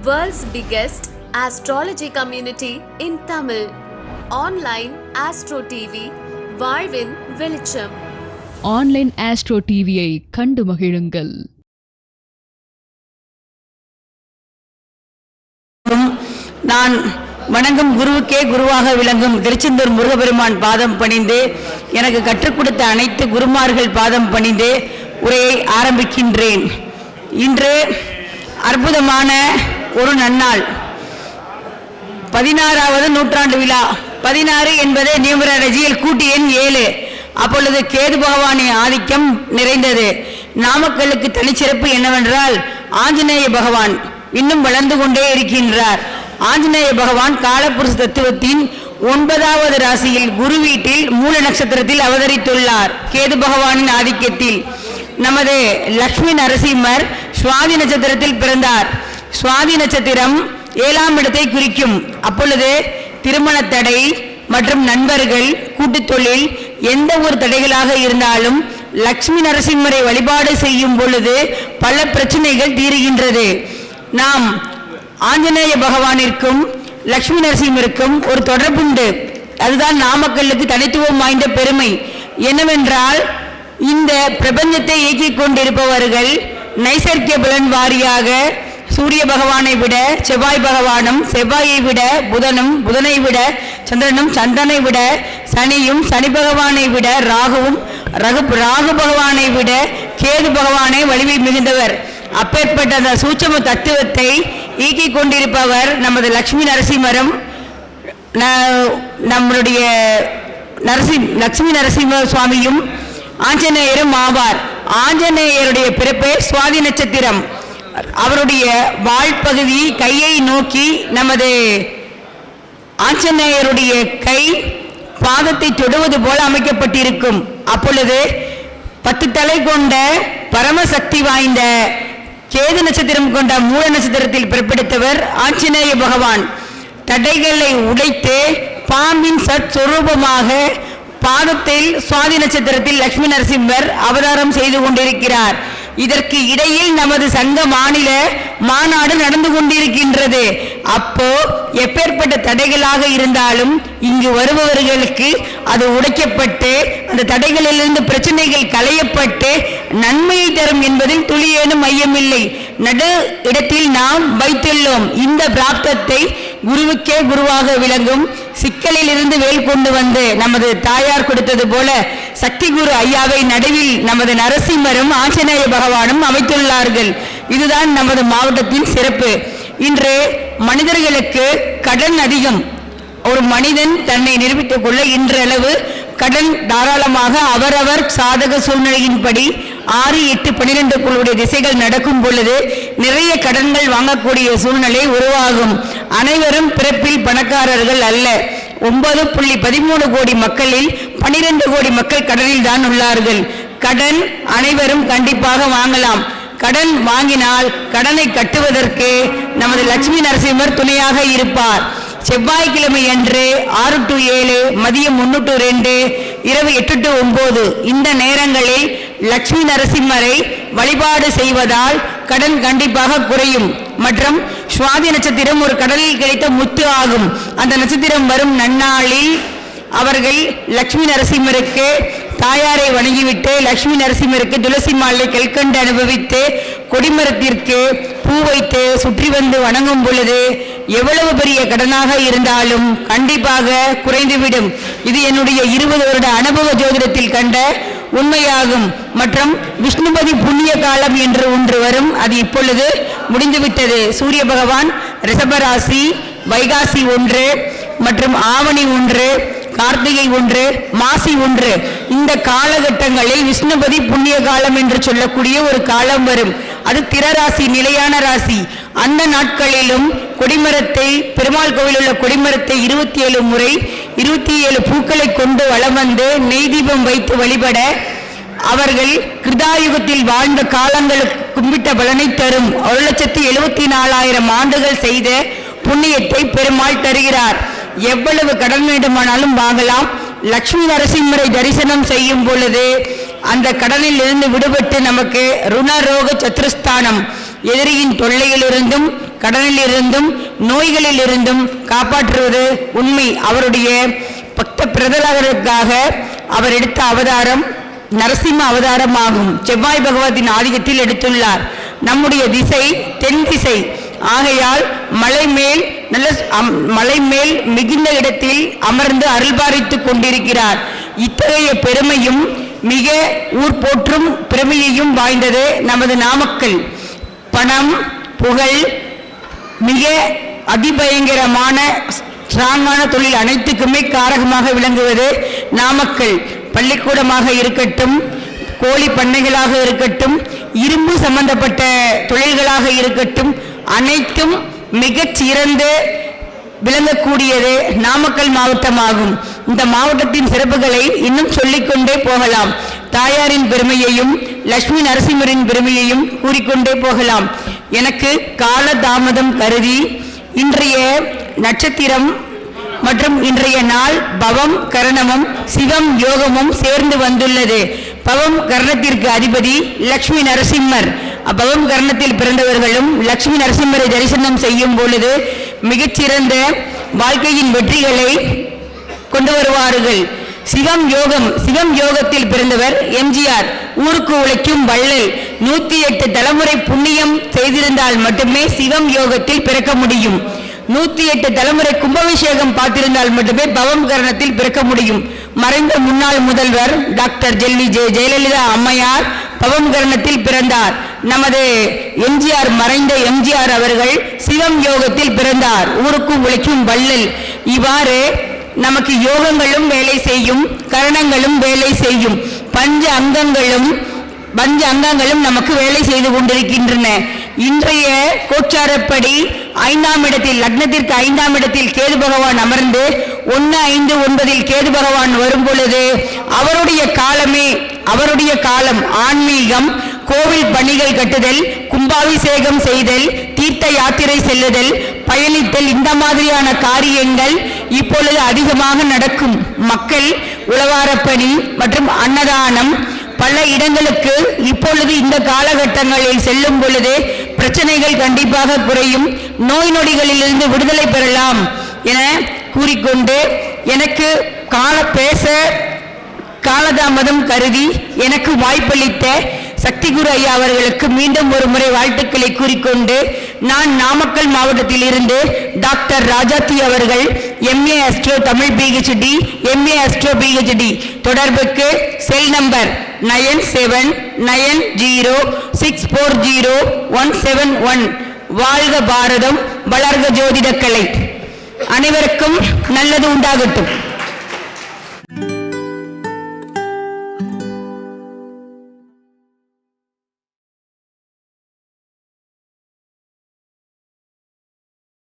World's biggest astrology community in Tamil. Online Astro TV, வாழ்வின் வெளிச்சம். Online astro டிவியை கண்டு மகிழுங்கள். நான் வணங்கும் குருவுக்கே குருவாக விளங்கும் திருச்செந்தூர் முருகப்பெருமான் பாதம் பணிந்து, எனக்கு கற்றுக் கொடுத்த அனைத்து குருமார்கள் பாதம் பணிந்து உரையை ஆரம்பிக்கின்றேன். இன்று அற்புதமான ஒரு நன்னாள், 16வது நூற்றாண்டு விழா. 16 என்பது நியூமராலஜியில் கூட்டு எண் 7. அப்பொழுது கேது பகவானின் ஆதிக்கம் நிறைந்தது. நாமக்கலுக்கு தனிச்சிறப்பு என்னவென்றால், ஆஞ்சநேய பகவான் இன்னும் வளர்ந்து கொண்டே இருக்கின்றார். ஆஞ்சநேய பகவான் காலபுருஷ தத்துவத்தின் 9வது ராசியில் குரு வீட்டில் மூல நட்சத்திரத்தில் அவதரித்துள்ளார். கேது பகவானின் ஆதிக்கத்தில் நமது லட்சுமி நரசிம்மர் சுவாதி நட்சத்திரத்தில் பிறந்தார். சுவாதி நட்சத்திரம் 7ஆம் இடத்தை குறிக்கும். அப்பொழுது திருமண தடை மற்றும் நண்பர்கள், கூட்டுத் தொழில், எந்த ஒரு தடைகளாக இருந்தாலும் லட்சுமி நரசிம்மரை வழிபாடு செய்யும் பொழுது பல பிரச்சனைகள் தீருகின்றது. நாம் ஆஞ்சநேய பகவானிற்கும் லட்சுமி நரசிம்மருக்கும் ஒரு தொடர்புண்டு. அதுதான் நாமக்கல்லுக்கு தனித்துவம் வாய்ந்த பெருமை. என்னவென்றால், இந்த பிரபஞ்சத்தை இயக்கிக் கொண்டிருப்பவர்கள் நைசர்கிய பலன் வாரியாக சூரிய பகவானை விட செவ்வாய் பகவானும், செவ்வாயை விட புதனும், புதனை விட சந்திரனும், சந்திரனை விட சனியும், சனி பகவானை விட ராகுவும், ராகு பகவானை விட கேது பகவானை வலிமை மிகுந்தவர். அப்பேற்பட்ட அந்த சூட்சம தத்துவத்தை இயக்கிக் கொண்டிருப்பவர் நமது லட்சுமி நரசிம்மரும் நம்மளுடைய லட்சுமி நரசிம்ம சுவாமியும் ஆஞ்சநேயரும் ஆவார். ஆஞ்சநேயருடைய பிறப்பே சுவாதி நட்சத்திரம். அவருடைய வாழ்பகுதி கையை நோக்கி நமது ஆஞ்சநேயருடைய கை பாதத்தை தொடுவது போல அமைக்கப்பட்டிருக்கும். அப்பொழுது 10 தலை கொண்ட பரமசக்தி வாய்ந்த கேது நட்சத்திரம் கொண்ட மூல நட்சத்திரத்தில் பிறப்பிடித்தவர் ஆஞ்சநேய பகவான். தடைகளை உடைத்து பாம்பின் சற்சொரூபமாக பாதத்தில் சுவாதி நட்சத்திரத்தில் லட்சுமி நரசிம்மர் அவதாரம் செய்து கொண்டிருக்கிறார். இதற்கு இடையில் நமது சங்க மாநில மாநாடு நடந்து கொண்டிருக்கின்றது. அப்போ எப்பேற்பட்ட தடைகளாக இருந்தாலும் இங்கு வருபவர்களுக்கு அது உடைக்கப்பட்டு அந்த தடைகளிலிருந்து பிரச்சனைகள் களையப்பட்டு நன்மையை தரும் என்பதில் துளியேனும் ஐயமில்லை. நடு இடத்தில் நாம் வைத்துள்ளோம். இந்த பிராப்தத்தை குருவுக்கே குருவாக விளங்கும் சிக்கலில் இருந்து வேல் கொண்டு வந்து நமது தாயார் கொடுத்தது போல சக்தி குரு ஐயாவை நடுவில் நமது நரசிம்மரும் ஆஞ்சநேய பகவானும் அமைத்துள்ளார்கள். இதுதான் நமது மாவட்டத்தின் சிறப்பு. இன்று மனிதர்களுக்கு கடன் அதிகம். ஒரு மனிதன் தன்னை நிரூபித்துக் கொள்ள இன்றளவு கடன் தாராளமாக அவரவர் சாதக சூழ்நிலையின்படி 6, 8, 12 குழுவுடைய திசைகள் நடக்கும் பொழுது நிறைய கடன்கள் வாங்கக்கூடிய சூழ்நிலை உருவாகும். அனைவரும் பிறப்பில் பணக்காரர்கள் அல்ல. 9.13 கோடி மக்களில் 12 கோடி மக்கள் கடனில் தான் உள்ளார்கள். கடன் அனைவரும் கண்டிப்பாக வாங்கலாம். கடன் வாங்கினால் கடனை கட்டுவதற்கு நமது லட்சுமி நரசிம்மர் துணையாக இருப்பார். செவ்வாய்க்கிழமை அன்று 6 to 7, மதியம் 1 to 2, இரவு 8 to 9 இந்த நேரங்களில் லட்சுமி நரசிம்மரை வழிபாடு செய்வதால் கடன் கண்டிப்பாக குறையும். மற்றும் சுவாதி நட்சத்திரம் ஒரு கடலில் கிடைத்த முத்து ஆகும். அந்த நட்சத்திரம் வரும் நன்னாளில் அவர்கள் லட்சுமி நரசிம்மருக்கு தாயாரை வணங்கிவிட்டு லட்சுமி நரசிம்மருக்கு துளசி மாலை கல்கண்டு அனுபவித்து கொடிமரத்திற்கு பூ வைத்து சுற்றி வந்து வணங்கும் பொழுது எவ்வளவு பெரிய கடனாக இருந்தாலும் கண்டிப்பாக குறைந்துவிடும். இது என்னுடைய 20 வருட அனுபவ ஜோதிடத்தில் கண்ட உண்மையாகும். மற்றும் விஷ்ணுபதி புண்ணிய காலம் என்று ஒன்று வரும். அது இப்பொழுது முடிந்துவிட்டது. சூரிய பகவான் ரிஷபராசி, வைகாசி 1 மற்றும் ஆவணி 1, கார்த்திகை 1, மாசி 1 இந்த காலகட்டங்களில் விஷ்ணுபதி புண்ணிய காலம் என்று சொல்லக்கூடிய ஒரு காலம் வரும். அது திரராசி, நிலையான ராசி. அந்த நாட்களிலும் கொடிமரத்தை, பெருமாள் கோவில் உள்ள கொடிமரத்தை 27 முறை 27 பூக்களை கொண்டு வலம் வந்து நெய் தீபம் வைத்து வழிபட அவர்கள் கிருதாயுகத்தில் வாழ்ந்த காலங்களுக்கு கும்பிட்ட பலனை தரும். 1,74,000 ஆண்டுகள் செய்த புண்ணியத்தை பெருமாள் தருகிறார். எவ்வளவு கடன் வேண்டுமானாலும் வாங்கலாம். லட்சுமி நரசிம்மரை தரிசனம் செய்யும் பொழுது அந்த கடனில் இருந்து விடுபட்டு நமக்கு ருணரோக சத்ருஸ்தானம் எதிரியின் தொல்லையிலிருந்தும் கடனில் இருந்தும் நோய்களில் இருந்தும் காப்பாற்றுவது உண்மை. அவருடைய பக்த பிரதலாகருக்காக அவர் எடுத்த அவதாரம் நரசிம்ம அவதாரம் ஆகும். செவ்வாய் பகவத்தின் ஆதிக்கத்தில் எடுத்துள்ளார். நம்முடைய திசை தென் திசை ஆகையால் மலை மேல் மிகுந்த இடத்தில் அமர்ந்து அருள்பாரித்துக் கொண்டிருக்கிறார். இத்தகைய பெருமையும் மிக ஊர் போற்றும் பெருமையையும் வாய்ந்தது நமது நாமக்கல். பணம் புகழ் மிக அதிபயங்கரமான ஸ்ட்ராங்கான தொழில் அனைத்துக்குமே காரகமாக விளங்குவது நாமக்கல். பள்ளிக்கூடமாக இருக்கட்டும், கோழி பண்ணைகளாக இருக்கட்டும், இரும்பு சம்பந்தப்பட்ட தொழில்களாக இருக்கட்டும், அனைத்தும் மிகச் சிறந்து விளங்கக்கூடியது நாமக்கல் மாவட்டமாகும். இந்த மாவட்டத்தின் சிறப்புகளை இன்னும் சொல்லிக்கொண்டே போகலாம். தாயாரின் பெருமையையும் லட்சுமி நரசிம்மரின் பெருமையையும் கூறிக்கொண்டே போகலாம். எனக்கு காலதாமதம் கருதி இன்றைய நட்சத்திரம் மற்றும் இன்றைய நாள் பவம் கரணமும் சிவம் யோகமும் சேர்ந்து வந்துள்ளது. பவம் கரணத்திற்கு அதிபதி லட்சுமி நரசிம்மர். பவம் கரணத்தில் பிறந்தவர்களும் லட்சுமி நரசிம்மரை தரிசனம் செய்யும் பொழுது மிகச்சிறந்த வாழ்க்கையின் வெற்றிகளை கொண்டு வருவார்கள். சிவம் யோகத்தில் பிறந்தவர் எம்ஜிஆர். ஊருக்கு உழைக்கும் வள்ளல். 108 தலைமுறை புண்ணியம் செய்திருந்தால் மட்டுமே சிவம் யோகத்தில் பிறக்க முடியும். 108 தலைமுறை கும்பாபிஷேகம் பார்த்திருந்தால் மட்டுமே பவம் கரணத்தில் பிறக்க முடியும். மறைந்த முன்னாள் முதல்வர் டாக்டர் ஜெயலலிதா அம்மையார் பவம் கரணத்தில் பிறந்தார். நமது எம்ஜிஆர், மறைந்த எம்ஜிஆர் அவர்கள் சிவம் யோகத்தில் பிறந்தார். ஊருக்கு உழைக்கும் வள்ளல். இவ்வாறு நமக்கு யோகங்களும் வேலை செய்யும், கரணங்களும் வேலை செய்யும், பஞ்ச அங்கங்களும் நமக்கு வேலை செய்து கொண்டிருக்கின்றன. இன்றைய கோச்சாரப்படி 5ஆம் இடத்தில், லக்னத்திற்கு 5ஆம் இடத்தில் கேது பகவான் அமர்ந்து 1, 5, 9 கேது பகவான் வரும் பொழுது அவருடைய காலம் ஆன்மீகம், கோவில் பணிகள் கட்டுதல், கும்பாபிஷேகம் செய்தல், தீர்த்த யாத்திரை செல்லுதல், பயணித்தல், இந்த மாதிரியான காரியங்கள் இப்பொழுது அதிகமாக நடக்கும். மக்கள் உழவாரப்பணி மற்றும் அன்னதானம் பல இடங்களுக்கு இப்பொழுது இந்த காலகட்டங்களில் செல்லும் பொழுது பிரச்சனைகள் கண்டிப்பாக குறையும். நோய் நொடிகளிலிருந்து விடுதலை பெறலாம் என கூறிக்கொண்டு எனக்கு காலதாமதம் கருதி எனக்கு வாய்ப்பளித்த சக்தி குரு ஐயா அவர்களுக்கு மீண்டும் ஒரு முறை வாழ்த்துக்களை கூறிக்கொண்டு, நான் நாமக்கல் மாவட்டத்தில் இருந்து டாக்டர் ராஜாத்தி அவர்கள் MA astro Tamil PhD, MA astro PhD. தொடர்புக்கு செல் நம்பர் 9790640171. வாழ்க பாரதம், வளர்க ஜோதிடக்கலை. அனைவருக்கும் நல்லது உண்டாகட்டும்.